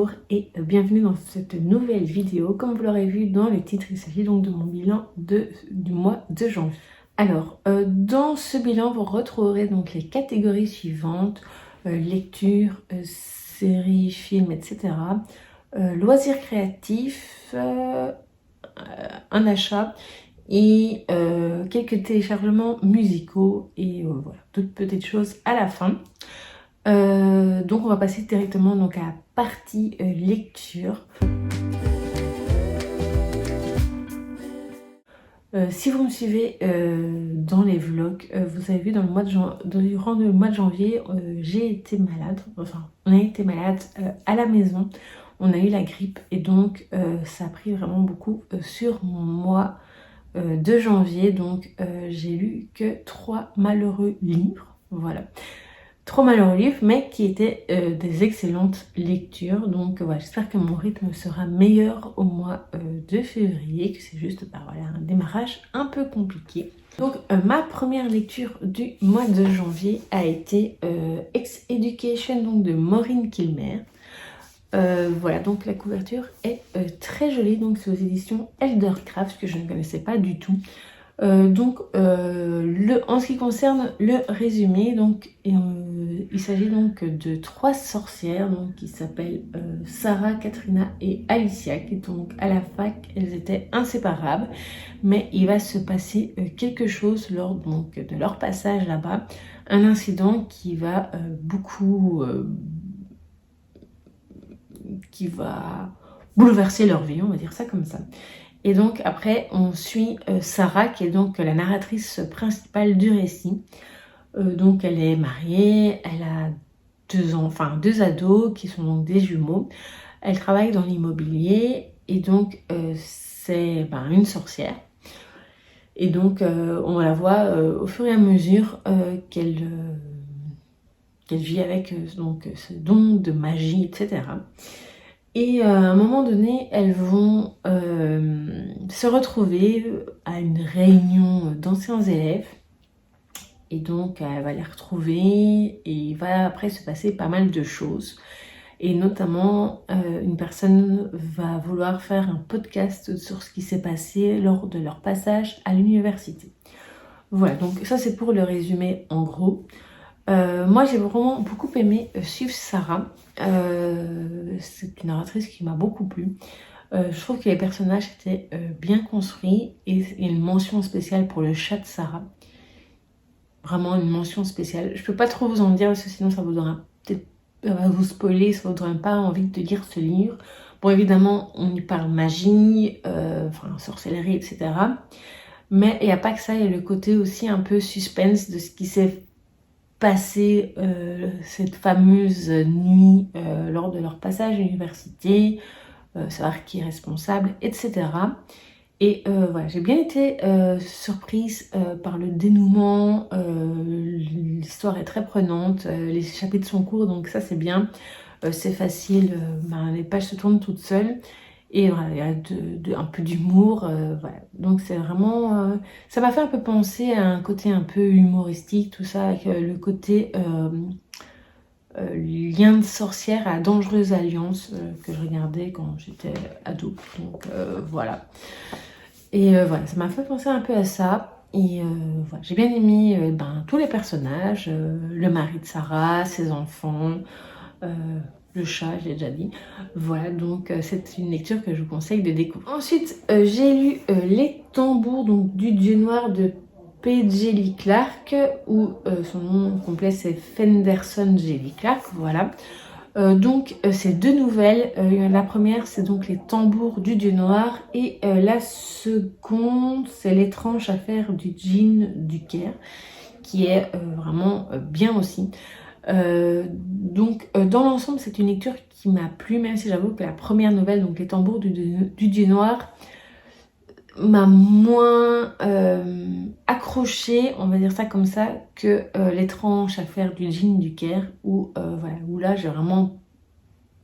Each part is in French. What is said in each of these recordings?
Bonjour et bienvenue dans cette nouvelle vidéo. Comme vous l'aurez vu dans le titre, il s'agit donc de mon bilan du mois de janvier. Alors, dans ce bilan, vous retrouverez donc les catégories suivantes, lecture, séries, films, etc. Loisirs créatifs, un achat et quelques téléchargements musicaux et voilà, toutes petites choses à la fin. Donc on va passer directement donc à la partie lecture. Si vous me suivez dans les vlogs, vous avez vu dans le mois durant le mois de janvier, j'ai été malade, enfin on a été malade à la maison, on a eu la grippe et donc ça a pris vraiment beaucoup sur mon mois de janvier, donc j'ai lu que 3 malheureux livres, voilà. 3 malheureux livres, mais qui étaient des excellentes lectures. Donc voilà, j'espère que mon rythme sera meilleur au mois de février, que c'est juste voilà, un démarrage un peu compliqué. Donc ma première lecture du mois de janvier a été Ex Education donc de Maureen Kilmer. Voilà, donc la couverture est très jolie, donc c'est aux éditions Eldercraft que je ne connaissais pas du tout. En ce qui concerne le résumé, donc il s'agit donc de 3 sorcières donc, qui s'appellent Sarah, Katrina et Alicia, qui donc à la fac elles étaient inséparables, mais il va se passer quelque chose lors donc, de leur passage là-bas, un incident qui va qui va bouleverser leur vie, on va dire ça comme ça. Et donc après on suit Sarah qui est donc la narratrice principale du récit. Donc elle est mariée, elle a 2 ados qui sont donc des jumeaux. Elle travaille dans l'immobilier et donc c'est une sorcière. Et donc on la voit au fur et à mesure qu'elle vit avec ce don de magie, etc. Et à un moment donné, elles vont se retrouver à une réunion d'anciens élèves. Et donc, elle va les retrouver et il va après se passer pas mal de choses. Et notamment, une personne va vouloir faire un podcast sur ce qui s'est passé lors de leur passage à l'université. Voilà, donc ça c'est pour le résumé en gros. Moi j'ai vraiment beaucoup aimé suivre Sarah. C'est une narratrice qui m'a beaucoup plu. Je trouve que les personnages étaient bien construits et une mention spéciale pour le chat de Sarah. Vraiment une mention spéciale. Je peux pas trop vous en dire parce que sinon ça vous donnera peut-être vous spoiler, ça vous donnera pas envie de lire ce livre. Bon évidemment on y parle magie, sorcellerie, etc. Mais il n'y a pas que ça, il y a le côté aussi un peu suspense de ce qui s'est passé cette fameuse nuit lors de leur passage à l'université, savoir qui est responsable, etc. Et voilà, j'ai bien été surprise par le dénouement, l'histoire est très prenante, les chapitres sont courts donc ça c'est bien, c'est facile, les pages se tournent toutes seules. Et voilà, il y a un peu d'humour, voilà. Donc c'est vraiment... ça m'a fait un peu penser à un côté un peu humoristique, tout ça, avec le côté lien de sorcière à Dangereuse Alliance, que je regardais quand j'étais ado. Donc voilà. Et voilà, ça m'a fait penser un peu à ça. Et voilà, j'ai bien aimé tous les personnages, le mari de Sarah, ses enfants... le chat, je l'ai déjà dit. Voilà, donc c'est une lecture que je vous conseille de découvrir. Ensuite, j'ai lu Les tambours donc, du Dieu noir de P.J. Lee Clark, ou son nom complet c'est Fenderson J. Lee Clark, voilà. Donc c'est 2 nouvelles. La première c'est donc Les tambours du Dieu noir et la seconde c'est L'étrange affaire du djinn du Caire, qui est vraiment bien aussi. Dans l'ensemble c'est une lecture qui m'a plu, même si j'avoue que la première nouvelle, donc Les tambours du Dieu noir, m'a moins accrochée, on va dire ça comme ça, que L'étrange affaire du djinn du Caire, où là j'ai vraiment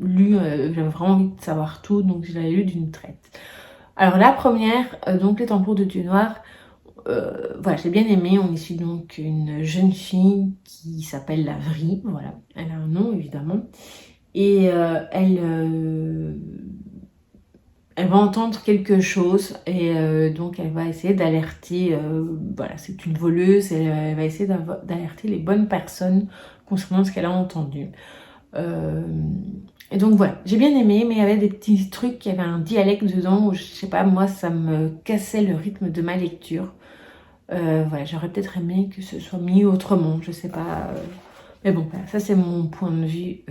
lu, j'avais vraiment envie de savoir tout, donc je l'avais lu d'une traite. Alors la première, donc Les tambours du Dieu noir, voilà, j'ai bien aimé. On y suit donc une jeune fille qui s'appelle Lavry, voilà, elle a un nom évidemment, et elle va entendre quelque chose et donc elle va essayer d'alerter, voilà, c'est une voleuse, elle va essayer d'alerter les bonnes personnes concernant ce qu'elle a entendu. Et donc voilà, j'ai bien aimé, mais il y avait des petits trucs, il y avait un dialecte dedans où je sais pas, moi ça me cassait le rythme de ma lecture. Voilà, j'aurais peut-être aimé que ce soit mis autrement, je sais pas. Mais bon, voilà, ça c'est mon point de vue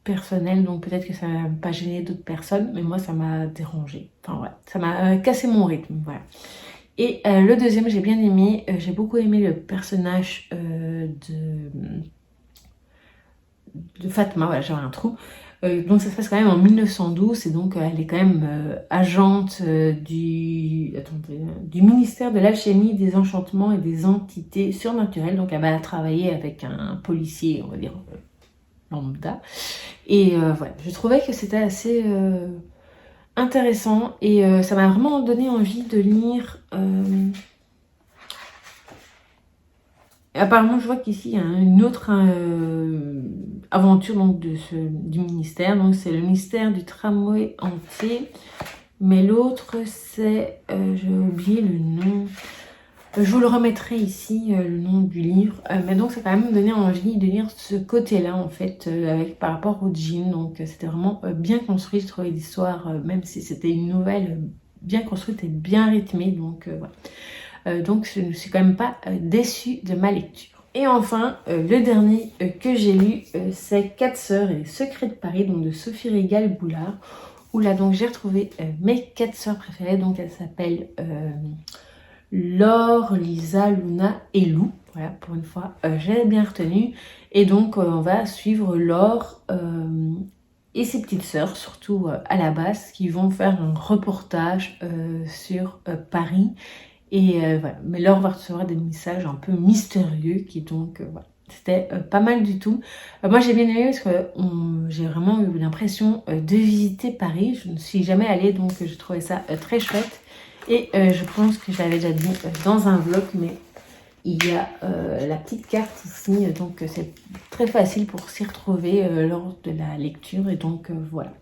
personnel, donc peut-être que ça va pas gêner d'autres personnes, mais moi ça m'a dérangé. Enfin voilà, ça m'a cassé mon rythme, voilà. Et le deuxième, j'ai bien aimé, j'ai beaucoup aimé le personnage de Fatma, voilà, j'avais un trou. Donc ça se passe quand même en 1912 et donc elle est quand même agente du ministère de l'alchimie, des enchantements et des entités surnaturelles. Donc elle va travailler avec un policier, on va dire lambda. Et voilà, je trouvais que c'était assez intéressant et ça m'a vraiment donné envie de lire. Apparemment, je vois qu'ici, il y a une autre aventure donc, du ministère. Donc, c'est le ministère du tramway entier. Mais l'autre, c'est... j'ai oublié le nom. Je vous le remettrai ici, le nom du livre. Mais donc, ça a quand même donné envie de lire ce côté-là, en fait, par rapport au djinn. Donc, c'était vraiment bien construit. Je trouvais l'histoire, même si c'était une nouvelle, bien construite et bien rythmée. Donc, voilà. Donc je ne suis quand même pas déçue de ma lecture. Et enfin, le dernier que j'ai lu, c'est 4 sœurs et les secrets de Paris, donc de Sophie Régal-Boulard. Où là, donc j'ai retrouvé mes 4 sœurs préférées. Donc elles s'appellent Laure, Lisa, Luna et Lou. Voilà, pour une fois, j'ai bien retenu. Et donc on va suivre Laure et ses petites sœurs, surtout à la base, qui vont faire un reportage sur Paris. Et voilà, mais Laure va recevoir des messages un peu mystérieux qui donc, voilà, c'était pas mal du tout. Moi j'ai bien aimé parce que j'ai vraiment eu l'impression de visiter Paris. Je ne suis jamais allée donc je trouvais ça très chouette. Et je pense que je l'avais déjà dit dans un vlog, mais il y a la petite carte ici, donc c'est très facile pour s'y retrouver lors de la lecture et donc voilà.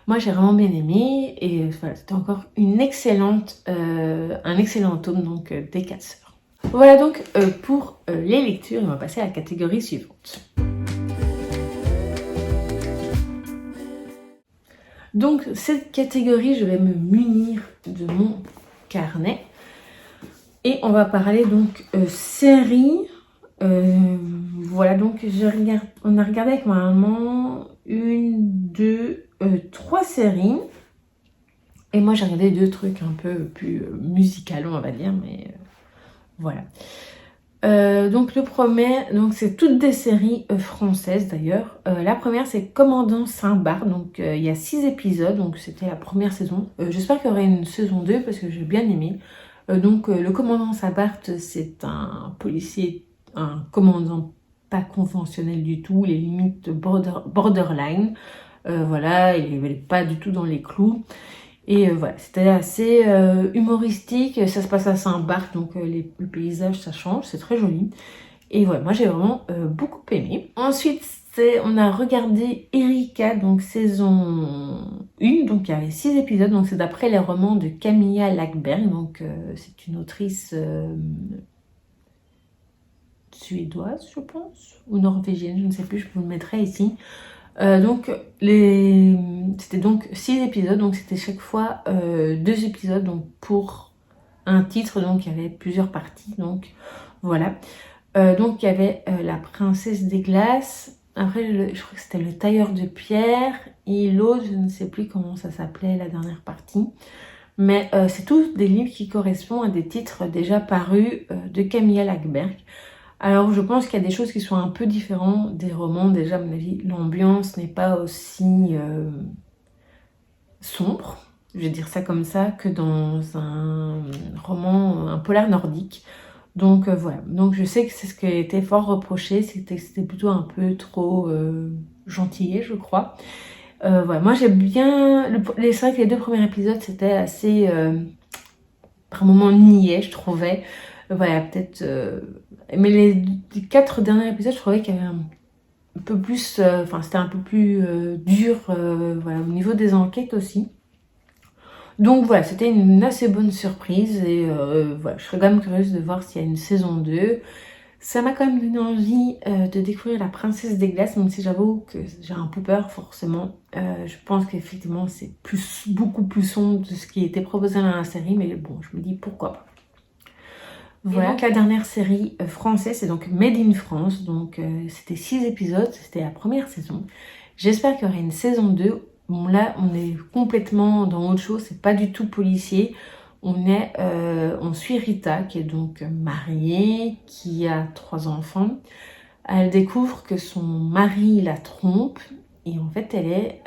Moi, j'ai vraiment bien aimé et voilà, c'était encore un excellent tome donc des 4 sœurs. Voilà donc pour les lectures, on va passer à la catégorie suivante. Donc cette catégorie, je vais me munir de mon carnet et on va parler donc série. Voilà, donc on a regardé avec ma maman 1, 2, 3 séries. Et moi, j'ai regardé 2 trucs un peu plus musicaux, on va dire, mais voilà. Donc le premier, donc c'est toutes des séries françaises d'ailleurs. La première, c'est Commandant Saint-Barth. Donc il y a 6 épisodes, donc c'était la première saison. J'espère qu'il y aura une saison 2 parce que j'ai bien aimé. Donc le Commandant Saint-Barth, c'est un policier, un commandant pas conventionnel du tout, les limites borderline. Voilà, il n'est pas du tout dans les clous. Et voilà, c'était assez humoristique. Ça se passe à Saint-Barth, donc le paysage, ça change, c'est très joli. Et voilà, moi j'ai vraiment beaucoup aimé. Ensuite, on a regardé Erika, donc saison 1, donc il y avait 6 épisodes, donc c'est d'après les romans de Camilla Läckberg, donc c'est une autrice suédoise, je pense, ou norvégienne, je ne sais plus, je vous le mettrai ici. Donc c'était donc 6 épisodes, donc c'était chaque fois 2 épisodes donc pour un titre, donc il y avait plusieurs parties, donc voilà. Donc il y avait la princesse des glaces, après je crois que c'était le tailleur de pierre et l'autre, je ne sais plus comment ça s'appelait la dernière partie, mais c'est tous des livres qui correspondent à des titres déjà parus de Camilla Läckberg. Alors, je pense qu'il y a des choses qui sont un peu différentes des romans. Déjà, à mon avis, l'ambiance n'est pas aussi sombre, je vais dire ça comme ça, que dans un roman, un polar nordique. Donc, voilà. Donc, je sais que c'est ce qui a été fort reproché, c'était que c'était plutôt un peu trop gentillet, je crois. Voilà. Moi, j'ai bien... C'est vrai que les 2 premiers épisodes, c'était assez... par moments niais, je trouvais. Voilà, peut-être... Mais les 4 derniers épisodes, je trouvais qu'il y avait un peu plus, enfin c'était un peu plus dur voilà, au niveau des enquêtes aussi. Donc voilà, c'était une assez bonne surprise et voilà, je serais quand même curieuse de voir s'il y a une saison 2. Ça m'a quand même donné envie de découvrir La Princesse des Glaces, même si j'avoue que j'ai un peu peur forcément. Je pense qu'effectivement c'est beaucoup plus sombre de ce qui était proposé dans la série, mais bon, je me dis pourquoi pas. Voilà, donc la dernière série française, c'est donc Made in France, donc c'était 6 épisodes, c'était la première saison. J'espère qu'il y aura une saison 2. Bon là, on est complètement dans autre chose, c'est pas du tout policier. On suit Rita, qui est donc mariée, qui a 3 enfants. Elle découvre que son mari la trompe, et en fait, elle est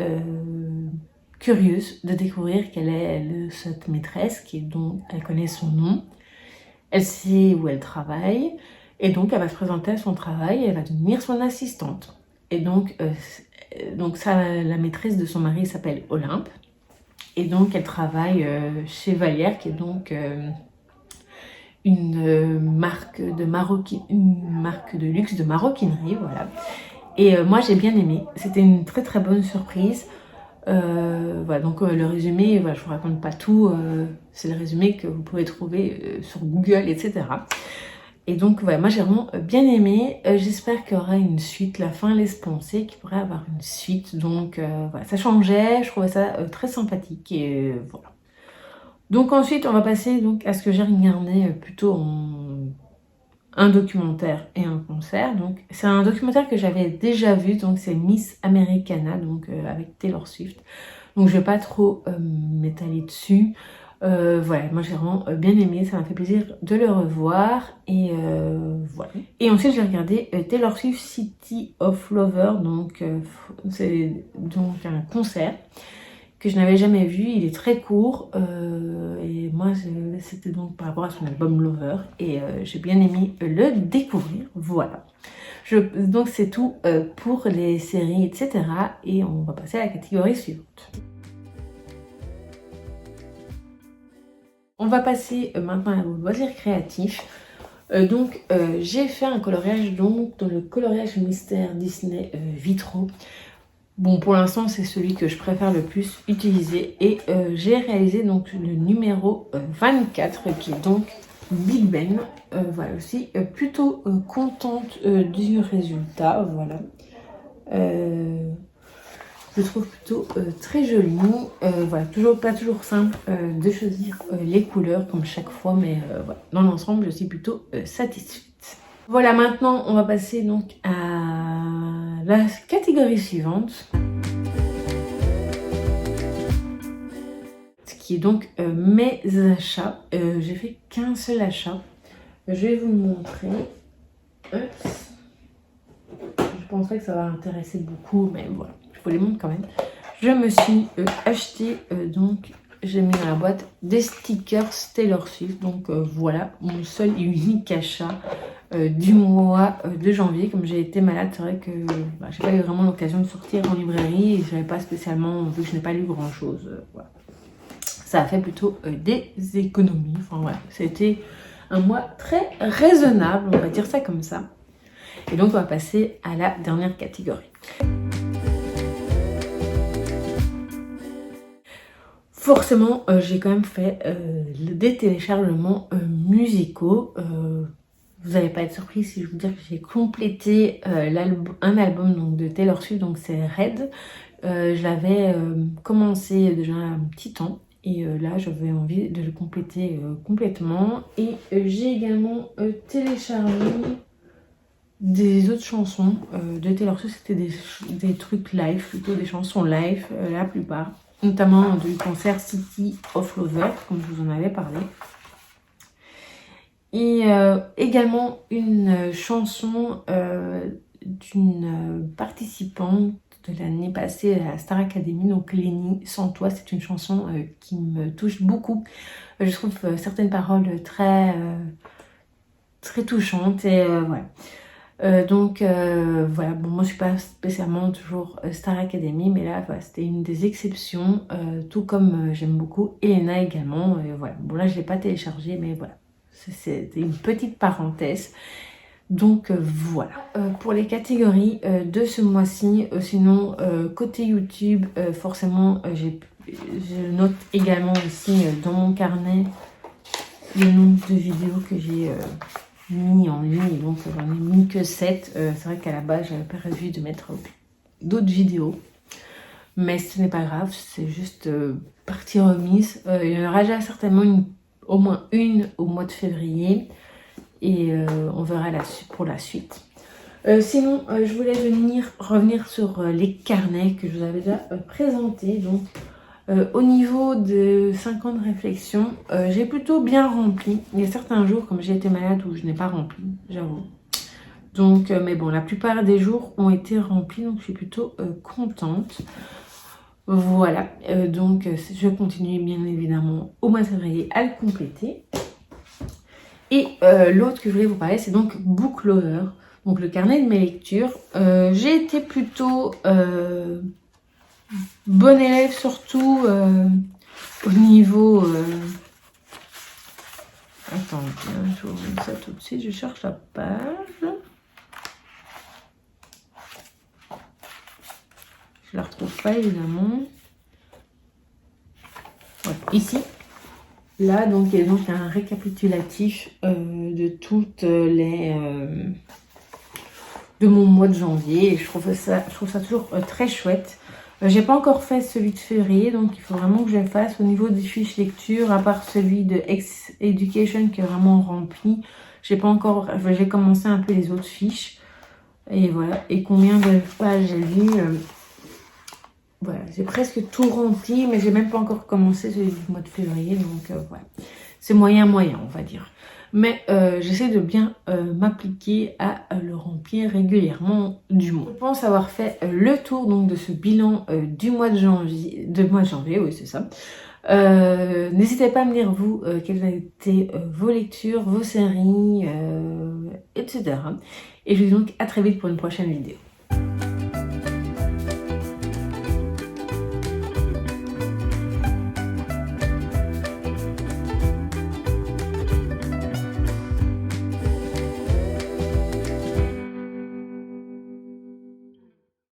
curieuse de découvrir qu'elle est cette maîtresse, dont elle connaît son nom. Elle sait où elle travaille, et donc elle va se présenter à son travail, et elle va devenir son assistante. Et donc, la maîtresse de son mari s'appelle Olympe. Et donc, elle travaille chez Valière, qui est donc une marque de luxe de maroquinerie, voilà. Et moi, j'ai bien aimé. C'était une très très bonne surprise. Voilà, donc le résumé, voilà, je vous raconte pas tout. C'est le résumé que vous pouvez trouver sur Google, etc. Et donc, voilà, moi j'ai vraiment bien aimé. J'espère qu'il y aura une suite. La fin laisse penser qu'il pourrait y avoir une suite. Donc, voilà, ça changeait. Je trouvais ça très sympathique. Et voilà. Donc, ensuite, on va passer donc, à ce que j'ai regardé plutôt un documentaire et un concert. Donc, c'est un documentaire que j'avais déjà vu. Donc, c'est Miss Americana, donc avec Taylor Swift. Donc, je vais pas trop m'étaler dessus. Voilà, moi j'ai vraiment bien aimé, ça m'a fait plaisir de le revoir et voilà. Et ensuite j'ai regardé Taylor Swift City of Lover, donc c'est donc un concert que je n'avais jamais vu, il est très court et moi c'était donc par rapport à son album Lover et j'ai bien aimé le découvrir, voilà. Donc c'est tout pour les séries, etc. Et on va passer à la catégorie suivante. On va passer maintenant au loisir créatif. J'ai fait un coloriage donc dans le coloriage mystère Disney Vitro. Bon, pour l'instant c'est celui que je préfère le plus utiliser et j'ai réalisé donc le numéro 24 qui est donc Big Ben. Voilà aussi plutôt contente du résultat. Voilà. Je trouve plutôt très joli. Voilà, pas toujours simple de choisir les couleurs comme chaque fois, mais voilà, dans l'ensemble, je suis plutôt satisfaite. Voilà, maintenant, on va passer donc à la catégorie suivante, ce qui est donc mes achats. J'ai fait qu'un seul achat. Je vais vous le montrer. Je pense pas que ça va intéresser beaucoup, mais voilà, je vous les montre quand même. Je me suis acheté, donc j'ai mis dans la boîte des stickers Taylor Swift. Donc voilà, mon seul et unique achat du mois de janvier. Comme j'ai été malade, c'est vrai que j'ai pas eu vraiment l'occasion de sortir en librairie et j'avais pas spécialement, vu que je n'ai pas lu grand chose. Voilà. Ça a fait plutôt des économies. Enfin voilà, c'était un mois très raisonnable, on va dire ça comme ça. Et donc, on va passer à la dernière catégorie. Forcément, j'ai quand même fait des téléchargements musicaux. Vous n'allez pas être surpris si je vous dis que j'ai complété un album donc, de Taylor Swift, donc c'est Red. Je l'avais commencé déjà un petit temps. Et là, j'avais envie de le compléter complètement. Et j'ai également téléchargé des autres chansons de Taylor Swift. C'était des trucs live, plutôt des chansons live, la plupart. Notamment du concert City of Lover, comme je vous en avais parlé. Et également une chanson d'une participante de l'année passée à la Star Academy, donc Lénie, Sans toi. C'est une chanson qui me touche beaucoup. Je trouve certaines paroles très touchantes et voilà. Voilà, bon, moi je suis pas spécialement toujours Star Academy, mais là voilà, c'était une des exceptions, tout comme j'aime beaucoup Elena également. Voilà, bon là je l'ai pas téléchargé, mais voilà, c'était une petite parenthèse. Donc voilà pour les catégories de ce mois-ci. Sinon côté YouTube, forcément je note également ici dans mon carnet le nombre de vidéos que j'ai mis en ligne. Donc j'en ai mis que 7. C'est vrai qu'à la base j'avais prévu de mettre d'autres vidéos. Mais ce n'est pas grave, c'est juste partie remise. Il y en aura déjà certainement au moins une au mois de février. Et on verra pour la suite. Sinon, je voulais revenir sur les carnets que je vous avais déjà présentés. Donc, au niveau de 50 réflexions, j'ai plutôt bien rempli. Il y a certains jours, comme j'ai été malade, où je n'ai pas rempli, j'avoue. Donc, mais bon, la plupart des jours ont été remplis, donc je suis plutôt contente. Voilà, donc je continue bien évidemment au mois de février à le compléter. Et l'autre que je voulais vous parler, c'est donc Book Lover, donc le carnet de mes lectures. J'ai été plutôt bonne élève, surtout au niveau... Attendez, je vous montre ça tout de suite, je cherche la page. Je la retrouve pas évidemment. Ouais, ici. Là, donc, il y a donc un récapitulatif de toutes les... de mon mois de janvier. Et je trouve ça toujours très chouette. J'ai pas encore fait celui de février, donc il faut vraiment que je le fasse. Au niveau des fiches lecture, à part celui de Education qui est vraiment rempli, j'ai pas encore... j'ai commencé un peu les autres fiches. Et voilà. Et combien de pages j'ai lu voilà, j'ai presque tout rempli, mais j'ai même pas encore commencé celui du mois de février, donc voilà. C'est moyen, on va dire. Mais j'essaie de bien m'appliquer à le remplir régulièrement du mois. Je pense avoir fait le tour donc de ce bilan du mois de janvier, oui c'est ça. N'hésitez pas à me dire vous quelles ont été vos lectures, vos séries, etc. Et je vous dis donc à très vite pour une prochaine vidéo.